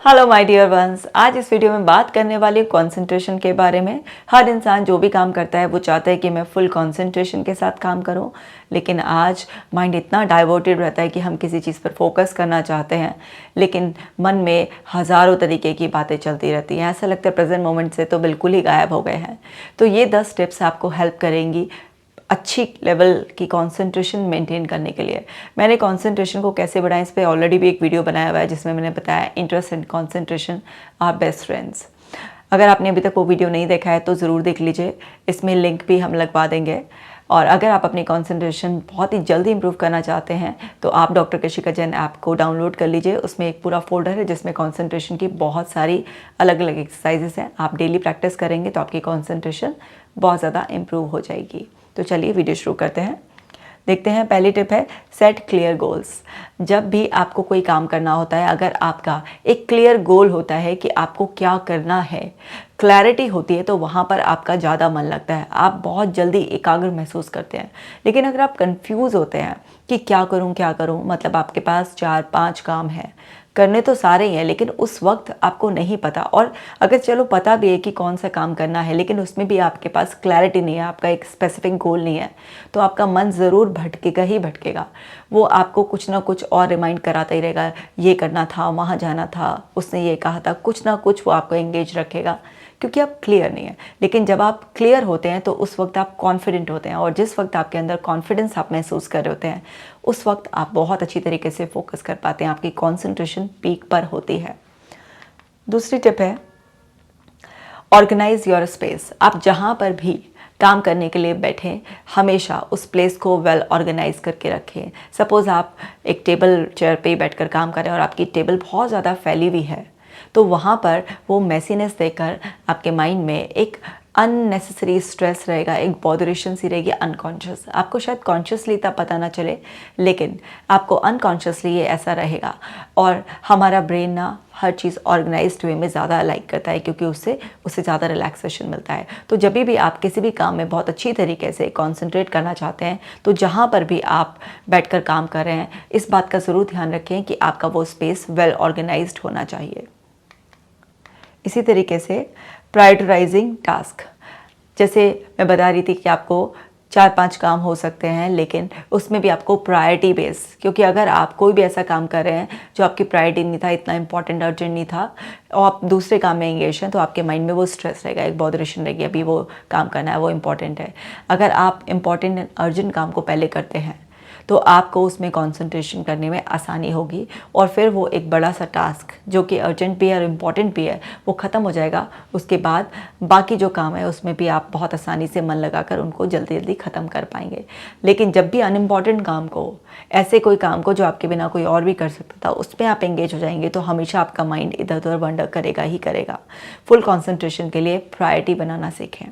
Hello my dear ones, आज इस video में बात करने वाली कंसंट्रेशन के बारे में। हर इंसान जो भी काम करता है वो चाहता है कि मैं फुल कंसंट्रेशन के साथ काम करूं, लेकिन आज माइंड इतना डाइवर्टेड रहता है कि हम किसी चीज़ पर फोकस करना चाहते हैं लेकिन मन में हज़ारों तरीके की बातें चलती रहती हैं। ऐसा लगता है प्रेजेंट मोमेंट से तो बिल्कुल ही गायब हो गए हैं। तो ये 10 टिप्स आपको हेल्प करेंगी अच्छी लेवल की कंसंट्रेशन मेंटेन करने के लिए। मैंने कंसंट्रेशन को कैसे बढ़ाएं इस पर ऑलरेडी भी एक वीडियो बनाया हुआ है जिसमें मैंने बताया interest and concentration are best friends. अगर आपने अभी तक वो वीडियो नहीं देखा है तो ज़रूर देख लीजिए, इसमें लिंक भी हम लगवा देंगे। और अगर आप अपनी कंसंट्रेशन बहुत ही जल्दी इंप्रूव करना चाहते हैं तो आप डॉक्टर कशिका जैन ऐप को डाउनलोड कर लीजिए। उसमें एक पूरा फोल्डर है जिसमें कंसंट्रेशन की बहुत सारी अलग अलग एक्सरसाइजेस हैं। आप डेली प्रैक्टिस करेंगे तो आपकी कंसंट्रेशन बहुत ज़्यादा इंप्रूव हो जाएगी। तो चलिए वीडियो शुरू करते हैं। देखते हैं, पहली टिप है सेट क्लियर गोल्स। जब भी आपको कोई काम करना होता है, अगर आपका एक क्लियर गोल होता है कि आपको क्या करना है, क्लैरिटी होती है, तो वहाँ पर आपका ज़्यादा मन लगता है, आप बहुत जल्दी एकाग्र महसूस करते हैं। लेकिन अगर आप कंफ्यूज होते हैं कि क्या करूँ, मतलब आपके पास 4-5 काम हैं, करने तो सारे ही हैं लेकिन उस वक्त आपको नहीं पता, और अगर चलो पता भी है कि कौन सा काम करना है लेकिन उसमें भी आपके पास क्लैरिटी नहीं है, आपका एक स्पेसिफिक गोल नहीं है, तो आपका मन ज़रूर भटकेगा ही भटकेगा। वो आपको कुछ ना कुछ और रिमाइंड कराता ही रहेगा, ये करना था, वहाँ जाना था, उसने ये कहा था, कुछ ना कुछ वो आपको एंगेज रखेगा क्योंकि आप क्लियर नहीं है। लेकिन जब आप क्लियर होते हैं तो उस वक्त आप कॉन्फिडेंट होते हैं, और जिस वक्त आपके अंदर कॉन्फिडेंस आप महसूस कर रहे होते हैं उस वक्त आप बहुत अच्छी तरीके से फोकस कर पाते हैं, आपकी कंसंट्रेशन पीक पर होती है। दूसरी टिप है ऑर्गेनाइज योर स्पेस। आप जहाँ पर भी काम करने के लिए बैठें, हमेशा उस प्लेस को वेल ऑर्गेनाइज करके रखें। सपोज़ आप एक टेबल चेयर पे बैठकर काम कर रहे हैं और आपकी टेबल बहुत ज़्यादा फैली हुई है, तो वहाँ पर वो मैसीनेस देखकर आपके माइंड में एक अननेसेसरी स्ट्रेस रहेगा, एक बॉदरेशन सी रहेगी अनकॉन्शियस। आपको शायद कॉन्शियसली इतना पता ना चले लेकिन आपको अनकॉन्शियसली ये ऐसा रहेगा। और हमारा ब्रेन ना हर चीज़ ऑर्गेनाइज्ड वे में ज़्यादा लाइक करता है क्योंकि उससे ज़्यादा रिलैक्सेशन मिलता है। तो जब भी आप किसी भी काम में बहुत अच्छी तरीके से कॉन्सेंट्रेट करना चाहते हैं तो जहाँ पर भी आप बैठकर काम कर रहे हैं, इस बात का ज़रूर ध्यान रखें कि आपका वो स्पेस वेल ऑर्गेनाइज्ड होना चाहिए। इसी तरीके से प्रायोरिटाइजिंग टास्क, जैसे मैं बता रही थी कि आपको 4-5 काम हो सकते हैं लेकिन उसमें भी आपको प्रायोरिटी बेस, क्योंकि अगर आप कोई भी ऐसा काम कर रहे हैं जो आपकी प्रायोरिटी नहीं था, इतना इंपॉर्टेंट अर्जेंट नहीं था, और आप दूसरे काम में एंगेज हैं, तो आपके माइंड में वो स्ट्रेस रहेगा, एक बॉदरेशन रहेगी, अभी वो काम करना है, वो इंपॉर्टेंट है। अगर आप इंपॉर्टेंट एंड अर्जेंट काम को पहले करते हैं तो आपको उसमें कंसंट्रेशन करने में आसानी होगी, और फिर वो एक बड़ा सा टास्क जो कि अर्जेंट भी है और इम्पॉर्टेंट भी है वो ख़त्म हो जाएगा। उसके बाद बाकी जो काम है उसमें भी आप बहुत आसानी से मन लगाकर उनको जल्दी जल्दी ख़त्म कर पाएंगे। लेकिन जब भी अनइम्पॉर्टेंट काम को, ऐसे कोई काम को जो आपके बिना कोई और भी कर सकता था, उसमें आप एंगेज हो जाएंगे तो हमेशा आपका माइंड इधर उधर वंडर करेगा ही करेगा। फुल कॉन्सेंट्रेशन के लिए प्रायोरिटी बनाना सीखें।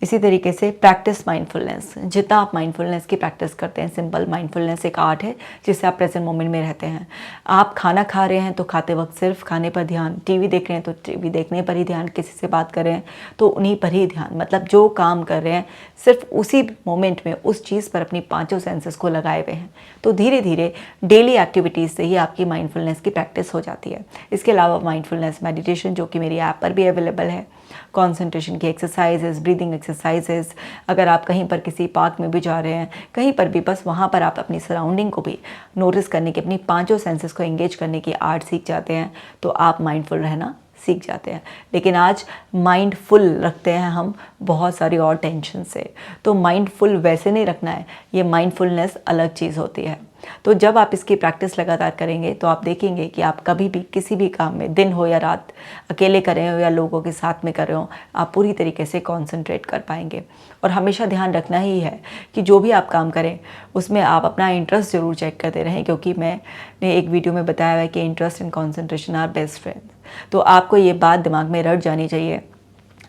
इसी तरीके से प्रैक्टिस माइंडफुलनेस। जितना आप माइंडफुलनेस की प्रैक्टिस करते हैं, सिंपल माइंडफुलनेस एक आर्ट है जिससे आप प्रेजेंट मोमेंट में रहते हैं। आप खाना खा रहे हैं तो खाते वक्त सिर्फ खाने पर ध्यान, टीवी देख रहे हैं तो टीवी देखने पर ही ध्यान, किसी से बात कर रहे हैं तो उन्हीं पर ही ध्यान, मतलब जो काम कर रहे हैं सिर्फ उसी मोमेंट में उस चीज़ पर अपनी 5 सेंसेस को लगाए हुए हैं। तो धीरे धीरे डेली एक्टिविटीज़ से ही आपकी माइंडफुलनेस की प्रैक्टिस हो जाती है। इसके अलावा माइंडफुलनेस मेडिटेशन जो कि मेरी ऐप पर भी अवेलेबल है, कंसंट्रेशन की एक्सरसाइजेस, ब्रीदिंग एक्सरसाइजेस। अगर आप कहीं पर किसी पार्क में भी जा रहे हैं, कहीं पर भी, बस वहाँ पर आप अपनी सराउंडिंग को भी नोटिस करने की, अपनी 5 सेंसेस को एंगेज करने की आर्ट सीख जाते हैं तो आप माइंडफुल रहना सीख जाते हैं। लेकिन आज माइंड फुल रखते हैं हम बहुत सारी और टेंशन से, तो माइंड फुल वैसे नहीं रखना है, ये माइंडफुलनेस अलग चीज़ होती है। तो जब आप इसकी प्रैक्टिस लगातार करेंगे तो आप देखेंगे कि आप कभी भी किसी भी काम में, दिन हो या रात, अकेले कर रहे हो या लोगों के साथ में कर रहे हो, आप पूरी तरीके से कॉन्सेंट्रेट कर पाएंगे। और हमेशा ध्यान रखना ही है कि जो भी आप काम करें उसमें आप अपना इंटरेस्ट ज़रूर चेक करते रहें, क्योंकि मैंने एक वीडियो में बताया हुआ है कि interest and concentration are best friends. तो आपको ये बात दिमाग में रट जानी चाहिए।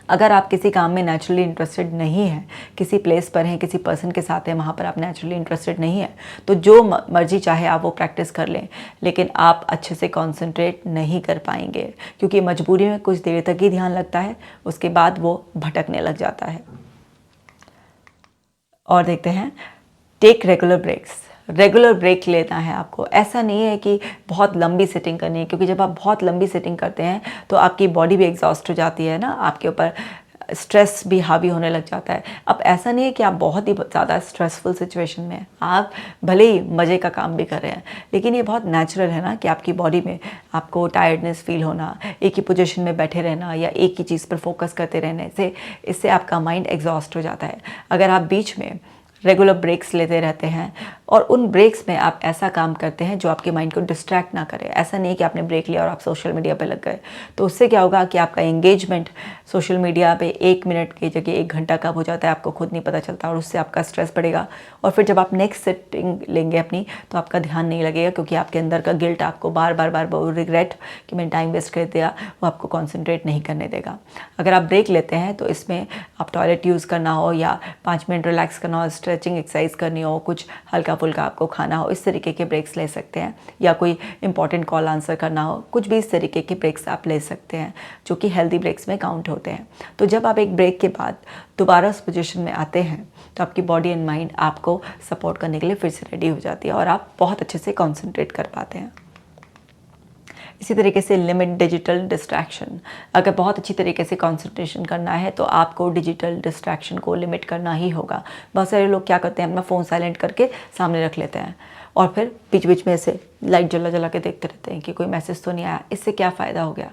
अगर आप किसी काम में नेचुरली इंटरेस्टेड नहीं हैं, किसी प्लेस पर हैं, किसी पर्सन के साथ हैं, वहाँ पर आप नेचुरली इंटरेस्टेड नहीं है, तो जो मर्जी चाहे आप वो प्रैक्टिस कर लें लेकिन आप अच्छे से कंसंट्रेट नहीं कर पाएंगे, क्योंकि मजबूरी में कुछ देर तक ही ध्यान लगता है, उसके बाद वो भटकने लग जाता है। और देखते हैं take regular breaks. Regular break लेना है आपको। ऐसा नहीं है कि बहुत लंबी सिटिंग करनी है, क्योंकि जब आप बहुत लंबी सिटिंग करते हैं तो आपकी बॉडी भी एग्जॉस्ट हो जाती है ना, आपके ऊपर स्ट्रेस भी हावी होने लग जाता है। अब ऐसा नहीं है कि आप बहुत ही ज़्यादा स्ट्रेसफुल सिचुएशन में हैं, आप भले ही मज़े का काम भी कर रहे हैं, लेकिन ये बहुत नेचुरल है ना कि आपकी बॉडी में आपको टायर्डनेस फील होना, एक ही पोजीशन में बैठे रहना या एक ही चीज़ पर फोकस करते रहने से इससे आपका माइंड एग्जॉस्ट हो जाता है। अगर आप बीच में रेगुलर ब्रेक्स लेते रहते हैं और उन ब्रेक्स में आप ऐसा काम करते हैं जो आपके माइंड को डिस्ट्रैक्ट ना करे, ऐसा नहीं कि आपने ब्रेक लिया और आप सोशल मीडिया पे लग गए, तो उससे क्या होगा कि आपका एंगेजमेंट सोशल मीडिया पे 1 मिनट की जगह 1 घंटा कब हो जाता है आपको खुद नहीं पता चलता, और उससे आपका स्ट्रेस बढ़ेगा। और फिर जब आप नेक्स्ट सिटिंग लेंगे अपनी, तो आपका ध्यान नहीं लगेगा, क्योंकि आपके अंदर का गिल्ट आपको बार बार रिग्रेट कि मैंने टाइम वेस्ट कर दिया, वो आपको कॉन्सेंट्रेट नहीं करने देगा। अगर आप ब्रेक लेते हैं तो इसमें आप टॉयलेट यूज़ करना हो या 5 मिनट रिलैक्स करना हो, स्ट्रेचिंग एक्सरसाइज करनी हो, कुछ हल्का फुल्का आपको खाना हो, इस तरीके के ब्रेक्स ले सकते हैं। या कोई इंपॉर्टेंट कॉल आंसर करना हो, कुछ भी इस तरीके के ब्रेक्स आप ले सकते हैं जो कि हेल्दी ब्रेक्स में काउंट होते हैं। तो जब आप एक ब्रेक के बाद दोबारा उस पोजीशन में आते हैं तो आपकी बॉडी एंड माइंड आपको सपोर्ट करने के लिए फिर से रेडी हो जाती है और आप बहुत अच्छे से कॉन्सेंट्रेट कर पाते हैं। इसी तरीके से लिमिट डिजिटल डिस्ट्रैक्शन। अगर बहुत अच्छी तरीके से कंसंट्रेशन करना है तो आपको डिजिटल डिस्ट्रैक्शन को लिमिट करना ही होगा। बहुत सारे लोग क्या करते हैं, अपना फ़ोन साइलेंट करके सामने रख लेते हैं और फिर बीच बीच में ऐसे लाइट जला जला के देखते रहते हैं कि कोई मैसेज तो नहीं आया, इससे क्या फ़ायदा हो गया।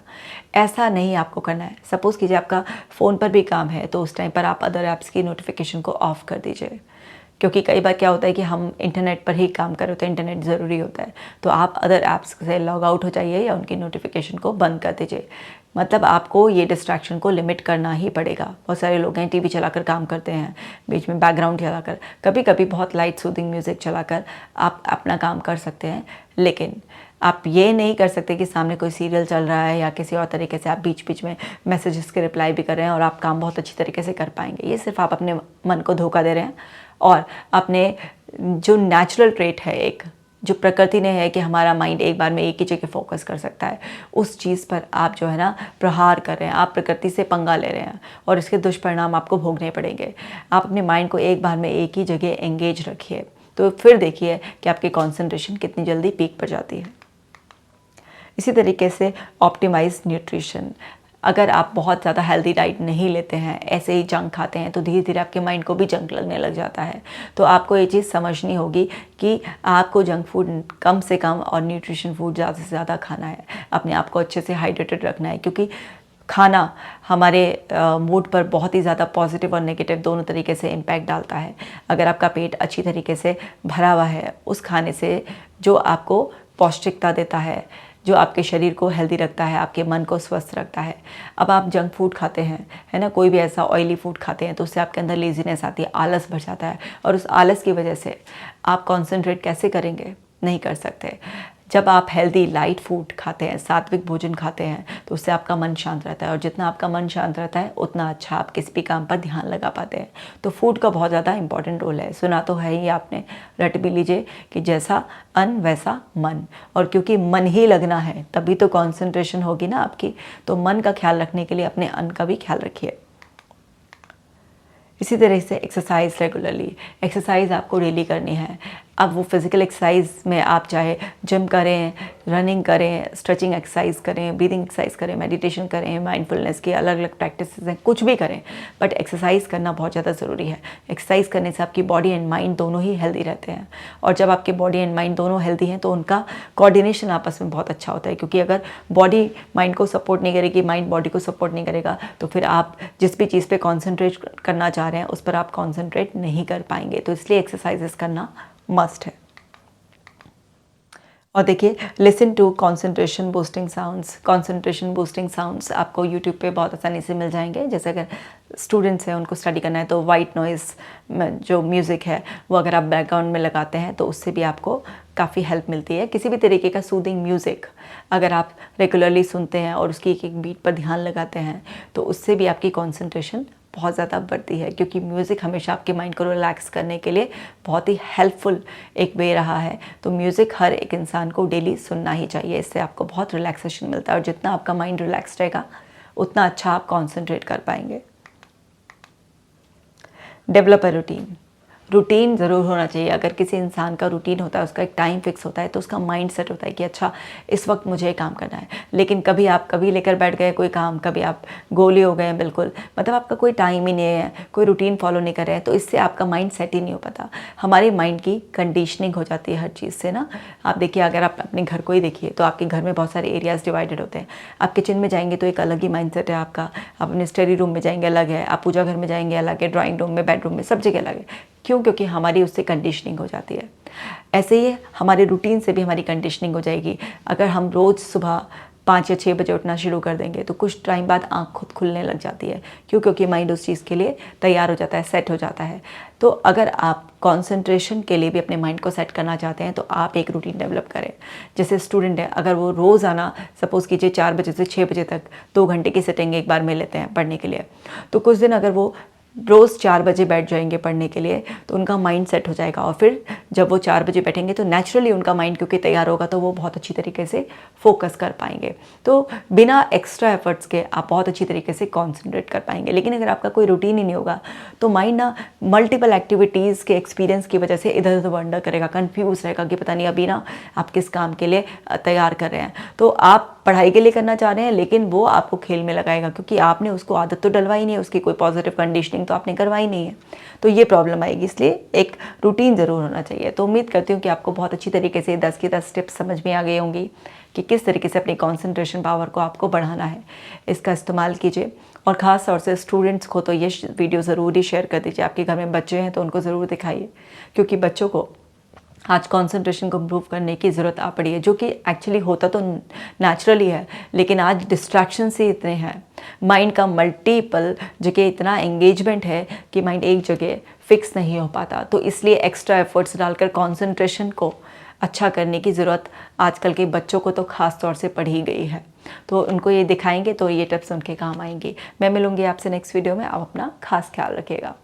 ऐसा नहीं आपको करना है। सपोज़ कीजिए आपका फ़ोन पर भी काम है तो उस टाइम पर आप अदर ऐप्स की नोटिफिकेशन को ऑफ़ कर दीजिए, क्योंकि कई बार क्या होता है कि हम इंटरनेट पर ही काम कर रहे होते हैं, इंटरनेट ज़रूरी होता है, तो आप अदर ऐप्स से लॉग आउट हो जाइए या उनकी नोटिफिकेशन को बंद कर दीजिए। मतलब आपको ये डिस्ट्रैक्शन को लिमिट करना ही पड़ेगा। बहुत सारे लोग हैं टीवी चलाकर काम करते हैं, बीच में बैकग्राउंड चलाकर, कभी कभी बहुत लाइट सूदिंग म्यूज़िक चलाकर आप अपना काम कर सकते हैं, लेकिन आप ये नहीं कर सकते कि सामने कोई सीरियल चल रहा है या किसी और तरीके से आप बीच बीच में मैसेजेस के रिप्लाई भी कर रहे हैं और आप काम बहुत अच्छी तरीके से कर पाएंगे। ये सिर्फ आप अपने मन को धोखा दे रहे हैं और अपने जो नेचुरल ट्रेट है, एक जो प्रकृति ने है कि हमारा माइंड एक बार में एक ही जगह फोकस कर सकता है, उस चीज़ पर आप जो है ना प्रहार कर रहे हैं, आप प्रकृति से पंगा ले रहे हैं और इसके दुष्परिणाम आपको भोगने पड़ेंगे। आप अपने माइंड को एक बार में एक ही जगह एंगेज रखिए, तो फिर देखिए कि आपकी कॉन्सेंट्रेशन कितनी जल्दी पीक पर जाती है। इसी तरीके से ऑप्टिमाइज न्यूट्रिशन। अगर आप बहुत ज़्यादा हेल्दी डाइट नहीं लेते हैं, ऐसे ही जंक खाते हैं, तो धीरे धीरे आपके माइंड को भी जंक लगने लग जाता है। तो आपको ये चीज़ समझनी होगी कि आपको जंक फूड कम से कम और न्यूट्रिशन फूड ज़्यादा से ज़्यादा खाना है। अपने आप को अच्छे से हाइड्रेटेड रखना है, क्योंकि खाना हमारे मूड पर बहुत ही ज़्यादा पॉजिटिव और नेगेटिव दोनों तरीके से इम्पैक्ट डालता है। अगर आपका पेट अच्छी तरीके से भरा हुआ है, उस खाने से जो आपको पौष्टिकता देता है, जो आपके शरीर को हेल्दी रखता है, आपके मन को स्वस्थ रखता है। अब आप जंक फूड खाते हैं, है ना, कोई भी ऐसा ऑयली फूड खाते हैं, तो उससे आपके अंदर लेजीनेस आती है, आलस भर जाता है, और उस आलस की वजह से आप कॉन्सेंट्रेट कैसे करेंगे, नहीं कर सकते। जब आप हेल्दी लाइट फूड खाते हैं, सात्विक भोजन खाते हैं, तो उससे आपका मन शांत रहता है, और जितना आपका मन शांत रहता है उतना अच्छा आप किसी भी काम पर ध्यान लगा पाते हैं। तो फूड का बहुत ज़्यादा इंपॉर्टेंट रोल है। सुना तो है ही आपने, रट भी लीजिए कि जैसा अन्न वैसा मन, और क्योंकि मन ही लगना है तभी तो कॉन्सेंट्रेशन होगी ना आपकी। तो मन का ख्याल रखने के लिए अपने अन्न का भी ख्याल रखिए। इसी तरह से एक्सरसाइज रेगुलरली, एक्सरसाइज आपको डेली करनी है। अब वो फिज़िकल एक्सरसाइज में आप चाहे जिम करें, रनिंग करें, स्ट्रेचिंग एक्सरसाइज करें, ब्रीदिंग एक्सरसाइज करें, मेडिटेशन करें, माइंडफुलनेस की अलग अलग प्रैक्टिसेस हैं, कुछ भी करें, बट एक्सरसाइज करना बहुत ज़्यादा ज़रूरी है। एक्सरसाइज करने से आपकी बॉडी एंड माइंड दोनों ही हेल्दी रहते हैं, और जब आपके बॉडी एंड माइंड दोनों हेल्दी हैं तो उनका कोऑर्डिनेशन आपस में बहुत अच्छा होता है। क्योंकि अगर बॉडी माइंड को सपोर्ट नहीं करेगी, माइंड बॉडी को सपोर्ट नहीं करेगा, तो फिर आप जिस भी चीज़ पे कॉन्सेंट्रेट करना चाह रहे हैं उस पर आप कॉन्सेंट्रेट नहीं कर पाएंगे। तो इसलिए एक्सरसाइजेस करना मस्ट है। और देखिए, listen to concentration boosting sounds. Concentration boosting sounds आपको यूट्यूब पे बहुत आसानी से मिल जाएंगे। जैसे अगर स्टूडेंट्स हैं, उनको स्टडी करना है, तो वाइट नॉइज़ जो म्यूज़िक है वो अगर आप बैकग्राउंड में लगाते हैं तो उससे भी आपको काफ़ी हेल्प मिलती है। किसी भी तरीके का सूदिंग म्यूज़िक अगर आप रेगुलरली सुनते हैं और उसकी एक एक बीट पर ध्यान लगाते हैं तो उससे भी आपकी कॉन्सेंट्रेशन बहुत ज़्यादा बढ़ती है, क्योंकि म्यूज़िक हमेशा आपके माइंड को रिलैक्स करने के लिए बहुत ही हेल्पफुल एक वे रहा है। तो म्यूज़िक हर एक इंसान को डेली सुनना ही चाहिए, इससे आपको बहुत रिलैक्सेशन मिलता है, और जितना आपका माइंड रिलैक्स रहेगा उतना अच्छा आप कॉन्सेंट्रेट कर पाएंगे। Develop a routine. रूटीन ज़रूर होना चाहिए। अगर किसी इंसान का रूटीन होता है, उसका एक टाइम फिक्स होता है, तो उसका माइंड सेट होता है कि अच्छा इस वक्त मुझे ये काम करना है। लेकिन कभी आप कभी लेकर बैठ गए कोई काम, कभी आप गोले हो गए बिल्कुल, मतलब आपका कोई टाइम ही नहीं है, कोई रूटीन फॉलो नहीं कर रहे हैं, तो इससे आपका माइंड सेट ही नहीं हो पाता। हमारे माइंड की कंडीशनिंग हो जाती है हर चीज़ से ना। आप देखिए, अगर आप अपने घर को ही देखिए तो आपके घर में बहुत सारे एरियाज़ डिवाइडेड होते हैं। आप किचन में जाएंगे तो एक अलग ही माइंड सेट है आपका, आप अपने स्टडी रूम में जाएंगे अलग है, आप पूजा घर में जाएंगे अलग है, ड्राइंग रूम में, बेडरूम में, सब जगह अलग है। क्यों? क्योंकि हमारी उससे कंडीशनिंग हो जाती है। ऐसे ही हमारे रूटीन से भी हमारी कंडीशनिंग हो जाएगी। अगर हम रोज़ सुबह 5 या 6 बजे उठना शुरू कर देंगे तो कुछ टाइम बाद आँख खुद खुलने लग जाती है। क्यों? क्योंकि माइंड उस चीज़ के लिए तैयार हो जाता है, सेट हो जाता है। तो अगर आप कंसंट्रेशन के लिए भी अपने माइंड को सेट करना चाहते हैं तो आप एक रूटीन डेवलप करें। जैसे स्टूडेंट है, अगर वो रोज़ाना सपोज़ कीजिए 4 बजे से 6 बजे तक 2 घंटे की सिटिंग एक बार में लेते हैं पढ़ने के लिए, तो कुछ दिन अगर वो रोज़ 4 बजे बैठ जाएंगे पढ़ने के लिए तो उनका माइंड सेट हो जाएगा। और फिर जब वो 4 बजे बैठेंगे तो नेचुरली उनका माइंड क्योंकि तैयार होगा तो वो बहुत अच्छी तरीके से फोकस कर पाएंगे। तो बिना एक्स्ट्रा एफर्ट्स के आप बहुत अच्छी तरीके से कॉन्सेंट्रेट कर पाएंगे। लेकिन अगर आपका कोई रूटीन ही नहीं होगा तो माइंड ना मल्टीपल एक्टिविटीज़ के एक्सपीरियंस की वजह से इधर उधर वंडर करेगा, कन्फ्यूज़ रहेगा कि पता नहीं अभी ना आप किस काम के लिए तैयार कर रहे हैं। तो आप पढ़ाई के लिए करना चाह रहे हैं लेकिन वो आपको खेल में लगाएगा, क्योंकि आपने उसको आदत तो डलवाई नहीं है, उसकी कोई पॉजिटिव कंडीशनिंग तो आपने करवाई नहीं है। तो ये प्रॉब्लम आएगी। इसलिए एक रूटीन ज़रूर होना चाहिए। तो उम्मीद करती हूँ कि आपको बहुत अच्छी तरीके से 10 की 10 टिप्स समझ में आ गई होंगी कि किस तरीके से अपनी कॉन्सेंट्रेशन पावर को आपको बढ़ाना है। इसका इस्तेमाल कीजिए और ख़ास तौर से स्टूडेंट्स को तो ये वीडियो ज़रूर ही शेयर कर दीजिए। आपके घर में बच्चे हैं तो उनको ज़रूर दिखाइए, क्योंकि बच्चों को आज कंसंट्रेशन को इम्प्रूव करने की ज़रूरत आ पड़ी है, जो कि एक्चुअली होता तो नेचुरली है, लेकिन आज डिस्ट्रैक्शन से इतने हैं, माइंड का मल्टीपल जगह इतना एंगेजमेंट है कि माइंड एक जगह फिक्स नहीं हो पाता। तो इसलिए एक्स्ट्रा एफर्ट्स डालकर कंसंट्रेशन को अच्छा करने की ज़रूरत आजकल के बच्चों को तो ख़ास तौर से पड़ी गई है। तो उनको ये दिखाएंगे तो ये टिप्स उनके काम आएंगी। मैं मिलूँगी आपसे नेक्स्ट वीडियो में। आप अपना खास ख्याल रखिएगा।